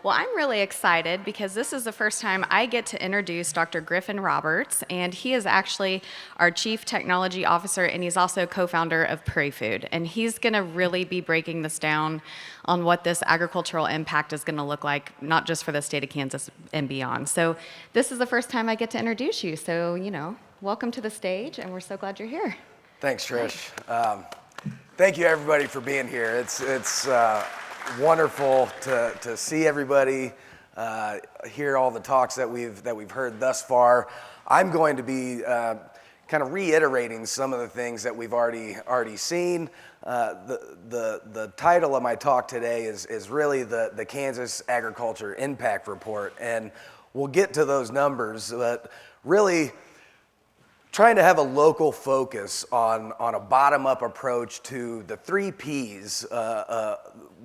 Well, I'm really excited because this is the first time I get to introduce Dr. Griffin Roberts, and he is actually our Chief Technology Officer, and he's also co-founder of PrairieFood. And he's going to really be breaking this down on what this agricultural impact is going to look like, not just for the state of Kansas and beyond. So this is the first time I get to introduce you. So, welcome to the stage, and we're so glad you're here. Thanks, Trish. Thank you, everybody, for being here. It's wonderful to see everybody, hear all the talks that we've heard thus far. I'm going to be kind of reiterating some of the things that we've already seen. The title of my talk today is really the Kansas Agriculture Impact Report, and we'll get to those numbers, but really trying to have a local focus on a bottom-up approach to the 3 Ps,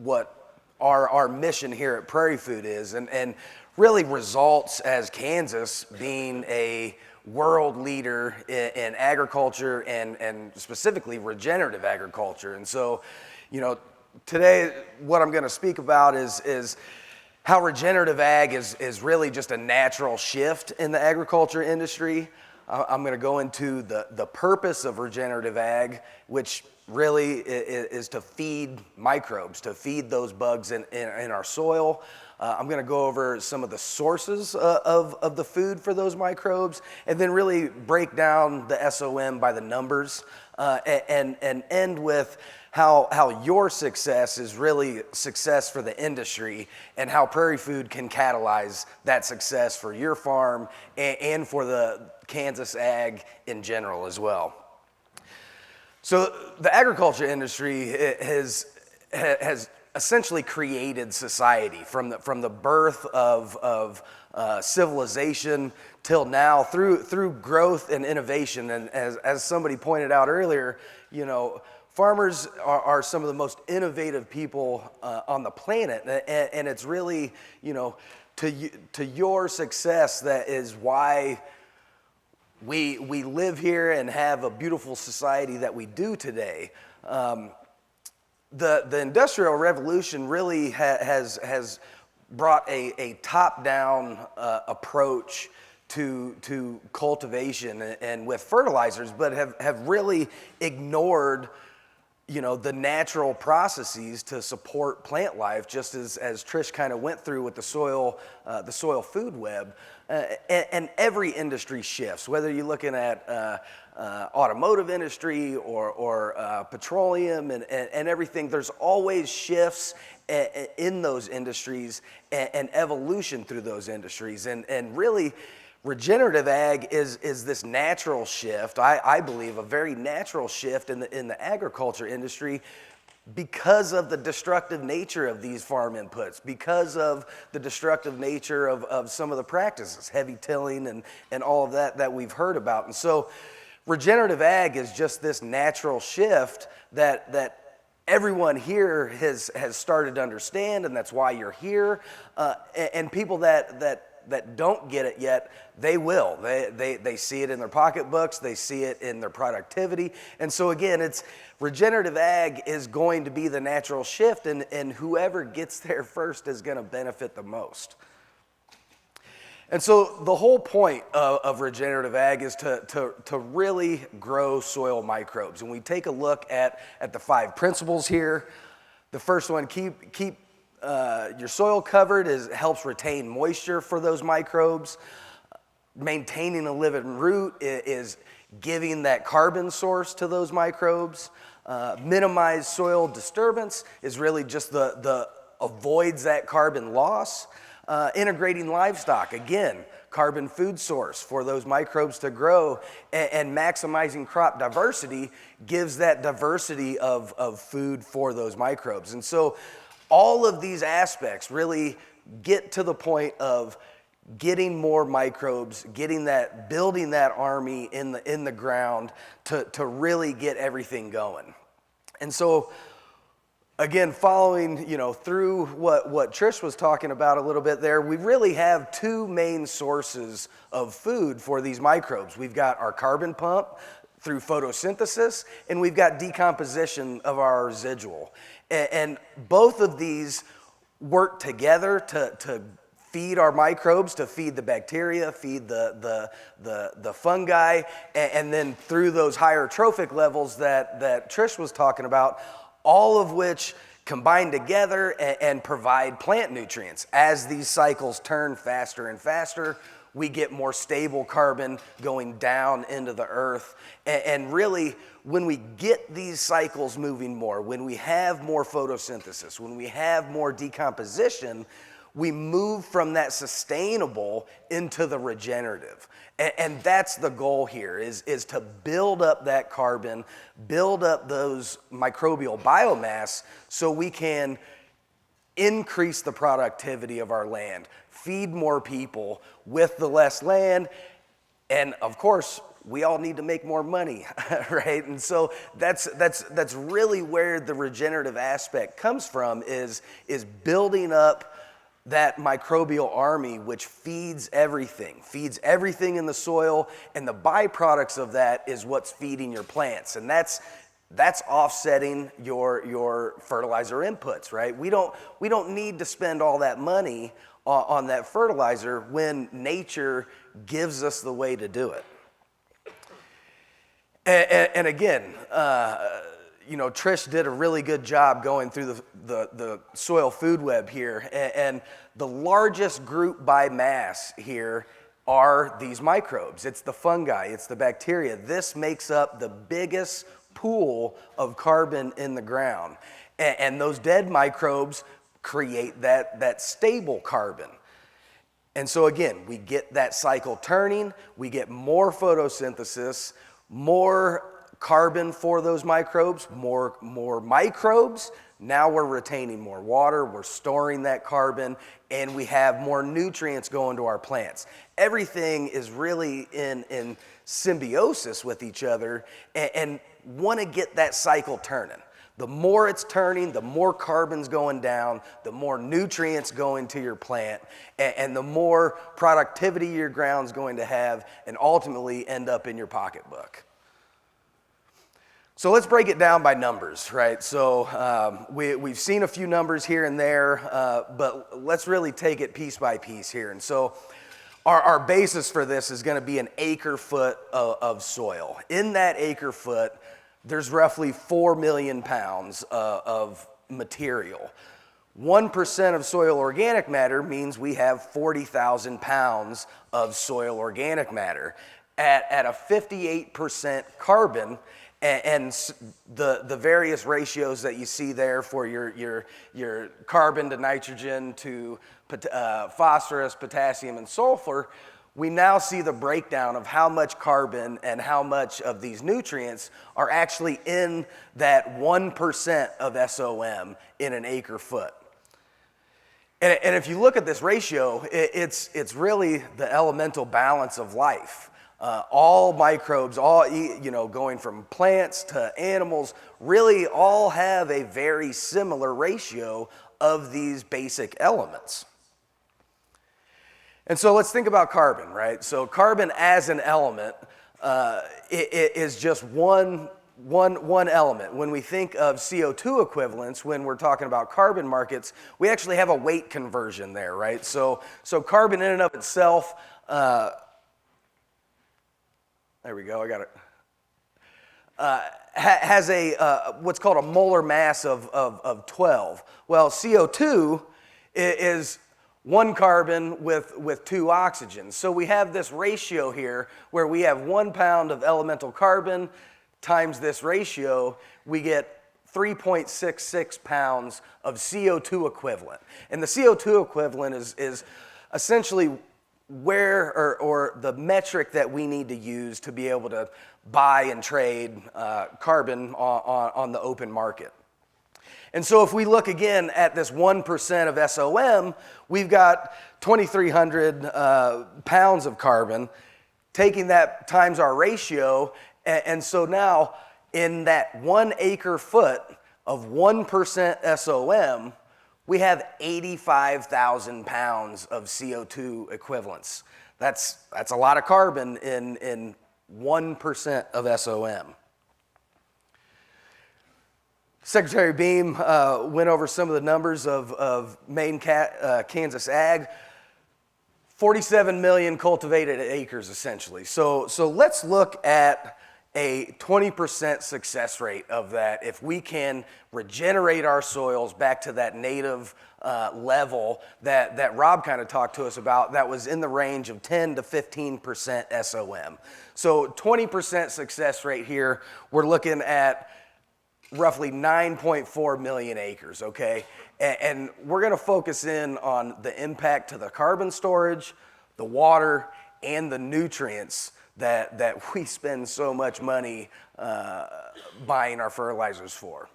what our mission here at PrairieFood is, and really results as Kansas being a world leader in agriculture and specifically regenerative agriculture. And so, today what I'm going to speak about is how regenerative ag is really just a natural shift in the agriculture industry. I'm going to go into the purpose of regenerative ag, which really is to feed microbes, to feed those bugs in our soil. I'm going to go over some of the sources of the food for those microbes, and then really break down the SOM by the numbers, and end with how your success is really success for the industry, and how PrairieFood can catalyze that success for your farm and for the Kansas ag in general as well. So the agriculture industry has essentially created society from the birth of civilization till now through growth and innovation. And as somebody pointed out earlier, farmers are some of the most innovative people on the planet, and it's really to your success that is why we live here and have a beautiful society that we do today. The Industrial Revolution really has brought a top-down approach to cultivation and with fertilizers, but have really ignored the natural processes to support plant life, just as Trish kind of went through with the soil food web. And every industry shifts, whether you're looking at automotive industry or petroleum and everything. There's always shifts in those industries and evolution through those industries. And really, regenerative ag is this natural shift, I believe, a very natural shift in the agriculture industry, because of the destructive nature of these farm inputs, because of the destructive nature of some of the practices, heavy tilling and all of that we've heard about. And so regenerative ag is just this natural shift that everyone here has started to understand, and that's why you're here. And people that don't get it yet, they will. They see it in their pocketbooks, they see it in their productivity. And so again, it's regenerative ag is going to be the natural shift, and whoever gets there first is going to benefit the most. And so the whole point of regenerative ag is to really grow soil microbes. And we take a look at the 5 principles here. The first one, keep your soil covered, helps retain moisture for those microbes. Maintaining a living root is giving that carbon source to those microbes. Minimize soil disturbance is really just the avoids that carbon loss. Integrating livestock, again, carbon food source for those microbes to grow, and maximizing crop diversity gives that diversity of food for those microbes. And so all of these aspects really get to the point of getting more microbes, building that army in the ground to really get everything going. And so again, following through what Trish was talking about a little bit there, we really have 2 main sources of food for these microbes. We've got our carbon pump through photosynthesis, and we've got decomposition of our residual. And both of these work together to feed our microbes, to feed the bacteria, feed the fungi, and then through those higher trophic levels that Trish was talking about, all of which combine together and provide plant nutrients. As these cycles turn faster and faster, we get more stable carbon going down into the earth. And really, when we get these cycles moving more, when we have more photosynthesis, when we have more decomposition, we move from that sustainable into the regenerative. And that's the goal here, is to build up that carbon, build up those microbial biomass so we can increase the productivity of our land, feed more people with the less land, and of course, we all need to make more money, right? And so that's really where the regenerative aspect comes from, is building up that microbial army which feeds everything in the soil, and the byproducts of that is what's feeding your plants. And that's offsetting your fertilizer inputs, right? We don't need to spend all that money on that fertilizer when nature gives us the way to do it. And again, Trish did a really good job going through the soil food web here, and the largest group by mass here are these microbes. It's the fungi, it's the bacteria. This makes up the biggest pool of carbon in the ground, and those dead microbes create that stable carbon. And so again, we get that cycle turning, we get more photosynthesis, more carbon for those microbes, more microbes. Now we're retaining more water, we're storing that carbon, and we have more nutrients going to our plants. Everything is really in symbiosis with each other, and want to get that cycle turning. The more it's turning, the more carbon's going down, the more nutrients going to your plant, and the more productivity your ground's going to have, and ultimately end up in your pocketbook. So let's break it down by numbers, right? So we've seen a few numbers here and there, but let's really take it piece by piece here. And so our basis for this is going to be an acre foot of soil. In that acre foot, there's roughly 4 million pounds of material. 1% of soil organic matter means we have 40,000 pounds of soil organic matter. At a 58% carbon, and the various ratios that you see there for your carbon to nitrogen to phosphorus, potassium, and sulfur, we now see the breakdown of how much carbon and how much of these nutrients are actually in that 1% of SOM in an acre foot. And if you look at this ratio, it's really the elemental balance of life. All microbes, going from plants to animals, really all have a very similar ratio of these basic elements. And so let's think about carbon, right? So carbon as an element it is just one element. When we think of CO2 equivalents, when we're talking about carbon markets, we actually have a weight conversion there, right? So carbon in and of itself, there we go, I got it. Has a what's called a molar mass of 12. Well, CO2 is one carbon with 2 oxygens. So we have this ratio here where we have 1 pound of elemental carbon times this ratio, we get 3.66 pounds of CO2 equivalent. And the CO2 equivalent is essentially where or the metric that we need to use to be able to buy and trade carbon on the open market. And so if we look again at this 1% of SOM, we've got 2,300 pounds of carbon, taking that times our ratio, and so now in that 1 acre foot of 1% SOM, we have 85,000 pounds of CO2 equivalents. That's a lot of carbon in 1% of SOM. Secretary Beam went over some of the numbers of Maine, Kansas ag. 47 million cultivated acres, essentially. So let's look at a 20% success rate of that. If we can regenerate our soils back to that native level that Rob kind of talked to us about, that was in the range of 10 to 15% SOM. So 20% success rate here, we're looking at roughly 9.4 million acres, okay? And we're gonna focus in on the impact to the carbon storage, the water, and the nutrients that we spend so much money buying our fertilizers for.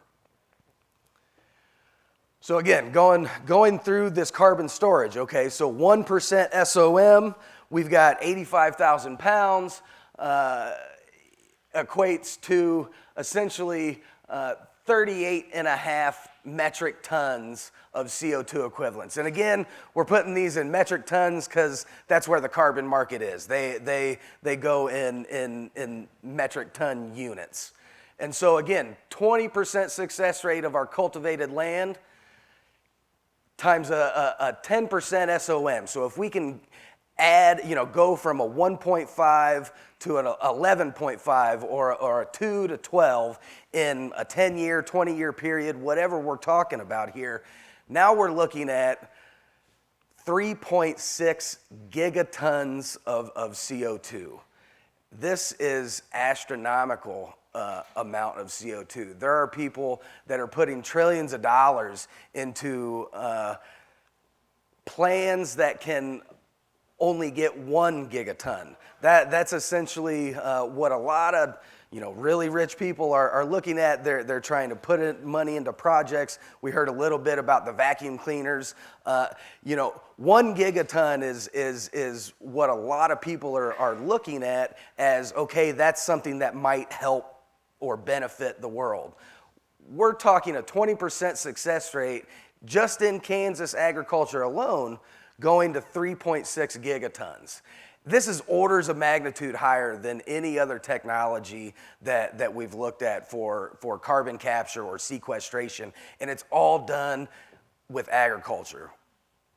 So again, going through this carbon storage, okay, so 1% SOM, we've got 85,000 pounds, equates to essentially 38.5 metric tons of CO2 equivalents. And again, we're putting these in metric tons because that's where the carbon market is. They go in metric ton units. And so again, 20% success rate of our cultivated land times a 10% SOM. So if we can add, go from a 1.5 to an 11.5 or a 2 to 12 in a 10-year, 20-year period, whatever we're talking about here, now we're looking at 3.6 gigatons of CO2. This is astronomical amount of CO2. There are people that are putting trillions of dollars into plans that can only get 1 gigaton. That's essentially what a lot of really rich people are looking at. They're trying to put money into projects. We heard a little bit about the vacuum cleaners. 1 gigaton is what a lot of people are looking at as, okay, that's something that might help or benefit the world. We're talking a 20% success rate just in Kansas agriculture alone, going to 3.6 gigatons. This is orders of magnitude higher than any other technology that we've looked at for carbon capture or sequestration, and it's all done with agriculture,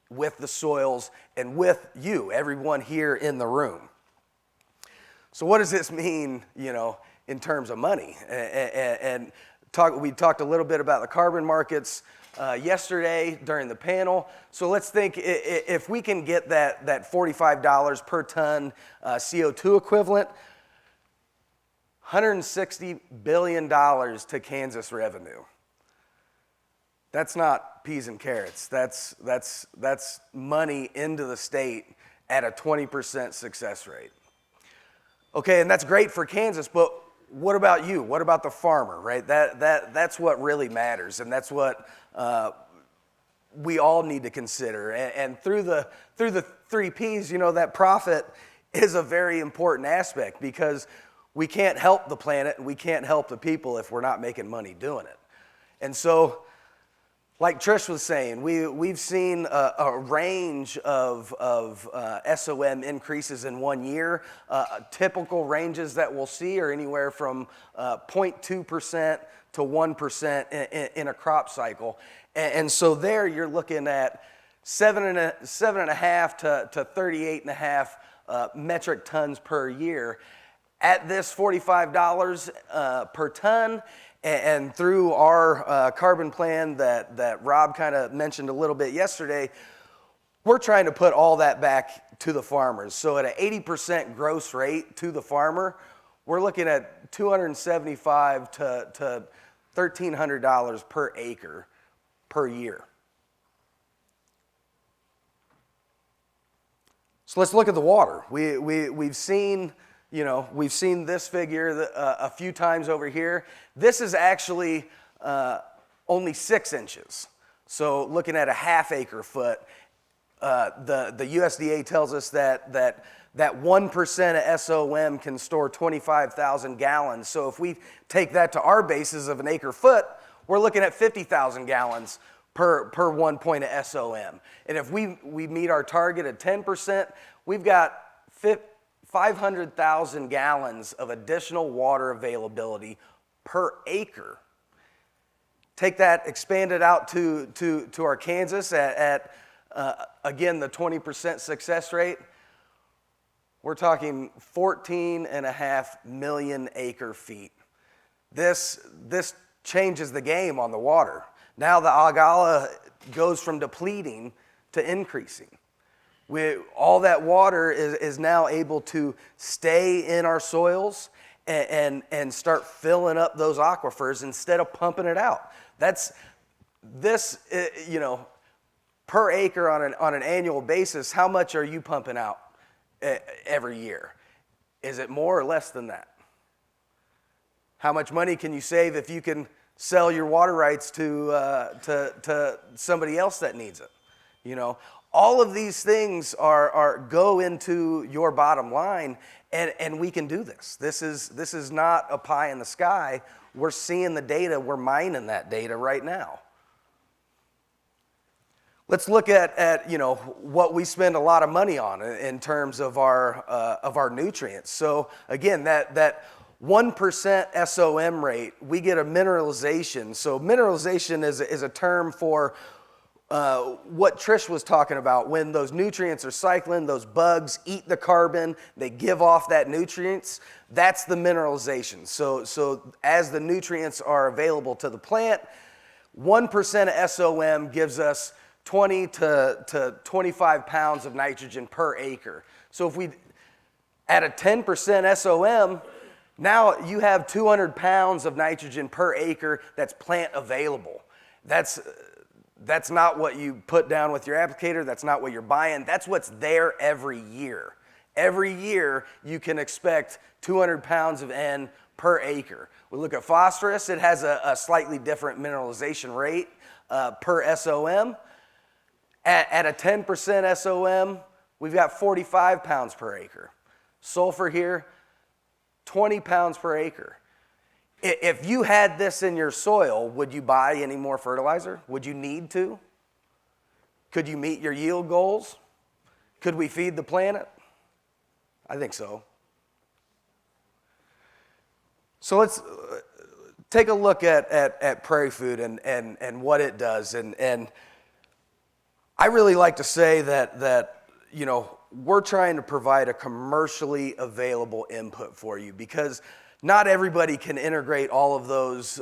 with the soils, and with you, everyone here in the room. So what does this mean, in terms of money? We talked a little bit about the carbon markets yesterday during the panel. So let's think if we can get that $45 per ton CO2 equivalent, $160 billion to Kansas revenue. That's not peas and carrots. That's money into the state at a 20% success rate. Okay, and that's great for Kansas, but what about you? What about the farmer, right? That's what really matters, and that's what we all need to consider. And through the 3 Ps, that profit is a very important aspect, because we can't help the planet and we can't help the people if we're not making money doing it. And so, like Trish was saying, we've seen a range of SOM increases in 1 year. Typical ranges that we'll see are anywhere from 0.2% to 1% in a crop cycle. And so there you're looking at 7.5 to 38.5 metric tons per year. At this $45 per ton, and through our carbon plan that Rob kind of mentioned a little bit yesterday, we're trying to put all that back to the farmers. So at an 80% gross rate to the farmer, we're looking at $275 to $1,300 per acre per year. So let's look at the water. We've seen this figure a few times over here. This is actually only 6 inches. So looking at a half acre foot, the USDA tells us that 1% of SOM can store 25,000 gallons. So if we take that to our basis of an acre foot, we're looking at 50,000 gallons per 1 point of SOM. And if we meet our target at 10%, we've got 500,000 gallons of additional water availability per acre. Take that, expand it out to Arkansas at again, the 20% success rate. We're talking 14.5 million acre feet. This changes the game on the water. Now the Agala goes from depleting to increasing. All that water is now able to stay in our soils and start filling up those aquifers instead of pumping it out. Per acre on an annual basis, how much are you pumping out every year? Is it more or less than that? How much money can you save if you can sell your water rights to somebody else that needs it? All of these things go into your bottom line, and we can do this. This is not a pie in the sky. We're seeing the data. We're mining that data right now. Let's look at what we spend a lot of money on in terms of our nutrients. So again, that 1% SOM rate, we get a mineralization. So mineralization is a term for what Trish was talking about. When those nutrients are cycling, those bugs eat the carbon, they give off that nutrients. That's the mineralization. So as the nutrients are available to the plant, 1% of SOM gives us 20 to 25 pounds of nitrogen per acre. So if we at a 10% SOM, now you have 200 pounds of nitrogen per acre that's plant available. That's not what you put down with your applicator. That's not what you're buying. That's what's there every year. Every year you can expect 200 pounds of N per acre. We look at phosphorus. It has a slightly different mineralization rate per SOM. At a 10% SOM, we've got 45 pounds per acre. Sulfur here, 20 pounds per acre. If you had this in your soil, would you buy any more fertilizer? Would you need to? Could you meet your yield goals? Could we feed the planet? I think so. So let's take a look at PrairieFood and what it does. And I really like to say that we're trying to provide a commercially available input for you, because not everybody can integrate all of those,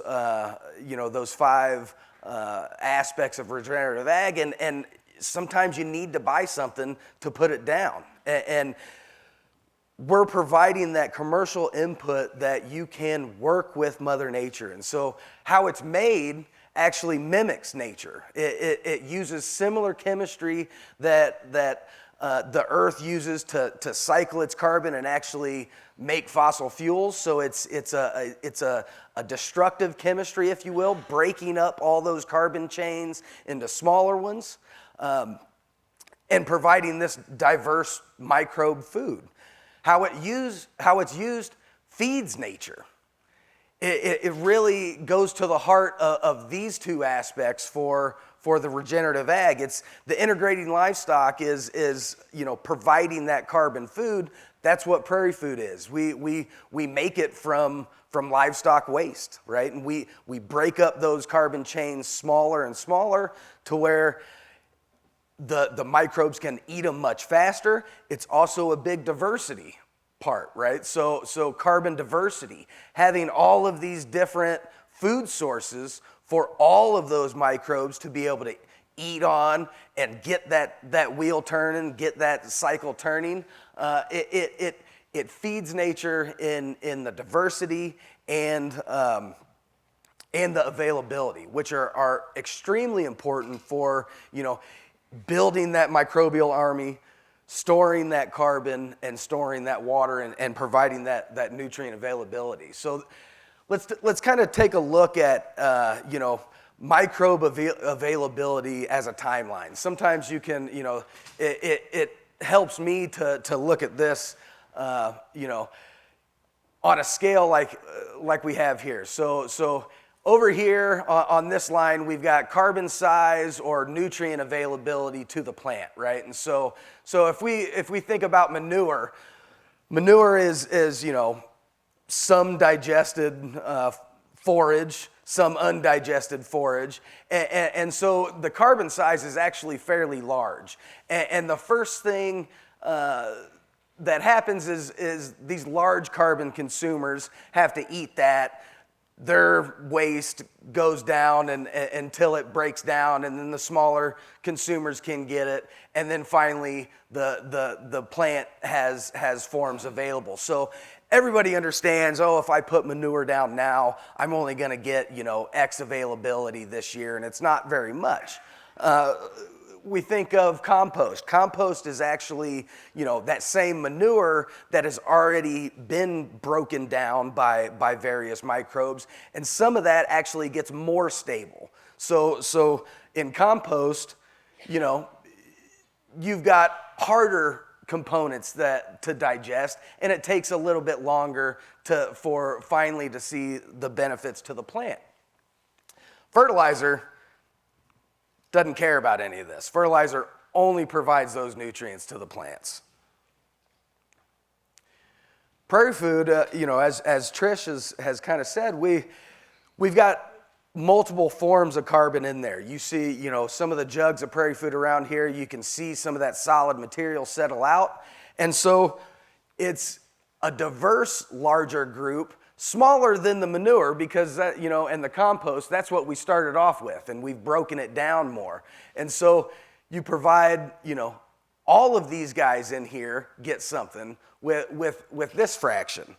those 5 aspects of regenerative ag, and sometimes you need to buy something to put it down. And we're providing that commercial input that you can work with Mother Nature. And so how it's made actually mimics nature. It uses similar chemistry that the earth uses to cycle its carbon and actually make fossil fuels. So it's a destructive chemistry, if you will, breaking up all those carbon chains into smaller ones, and providing this diverse microbe food. How it's used feeds nature. It really goes to the heart of these 2 aspects for the regenerative ag. It's the integrating livestock is providing that carbon food. That's what PrairieFood is. We make it from livestock waste, right? And we break up those carbon chains smaller and smaller to where the microbes can eat them much faster. It's also a big diversity part, right? So carbon diversity, having all of these different food sources for all of those microbes to be able to eat on and get that wheel turning, get that cycle turning. It feeds nature in the diversity and the availability, which are extremely important for building that microbial army, storing that carbon, and storing that water, and providing that nutrient availability. So let's kind of take a look at microbe availability as a timeline. Sometimes you can, it helps me to look at this, on a scale like we have here. So over here on this line, we've got carbon size or nutrient availability to the plant, right? And so if we think about manure is some digested forage some undigested forage. And so the carbon size is actually fairly large. And the first thing that happens is these large carbon consumers have to eat that. Their waste goes down until it breaks down, and then the smaller consumers can get it, and then finally the plant has forms available. So everybody understands, oh, if I put manure down now, I'm only going to get, X availability this year, and it's not very much. We think of compost. Compost is actually, that same manure that has already been broken down by various microbes, and some of that actually gets more stable. So in compost, you've got harder components to digest, and it takes a little bit longer for finally to see the benefits to the plant. Fertilizer doesn't care about any of this. Fertilizer only provides those nutrients to the plants. PrairieFood, as Trish has kind of said, we've got multiple forms of carbon in there. You see, some of the jugs of PrairieFood around here, you can see some of that solid material settle out. And so it's a diverse, larger group, smaller than the manure because that, and the compost, that's what we started off with, and we've broken it down more. And so you provide, all of these guys in here get something with this fraction.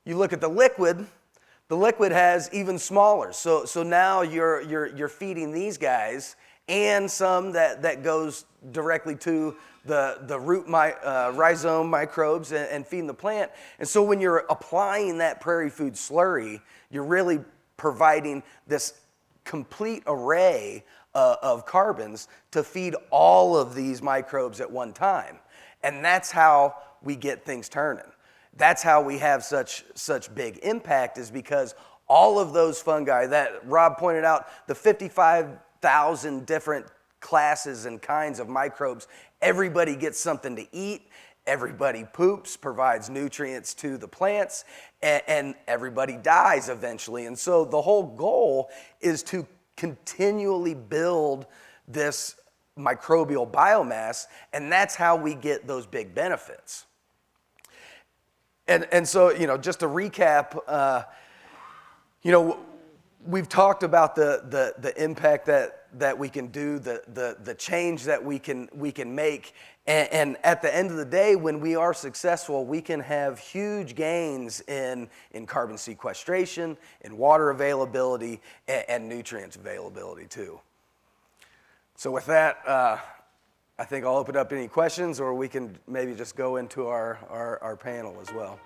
You look at the liquid has even smaller. So now you're feeding these guys and some that goes directly to the root rhizome microbes and feeding the plant. And so when you're applying that PrairieFood slurry, you're really providing this complete array of carbons to feed all of these microbes at one time. And that's how we get things turning. That's how we have such big impact, is because all of those fungi that Rob pointed out, the 55,000 different classes and kinds of microbes, everybody gets something to eat, everybody poops, provides nutrients to the plants, and everybody dies eventually. And so the whole goal is to continually build this microbial biomass, and that's how we get those big benefits. And so, just to recap, we've talked about the impact that we can do, the change that we can make, and at the end of the day, when we are successful, we can have huge gains in carbon sequestration, in water availability, and nutrients availability too. So with that, I think I'll open up any questions, or we can maybe just go into our panel as well.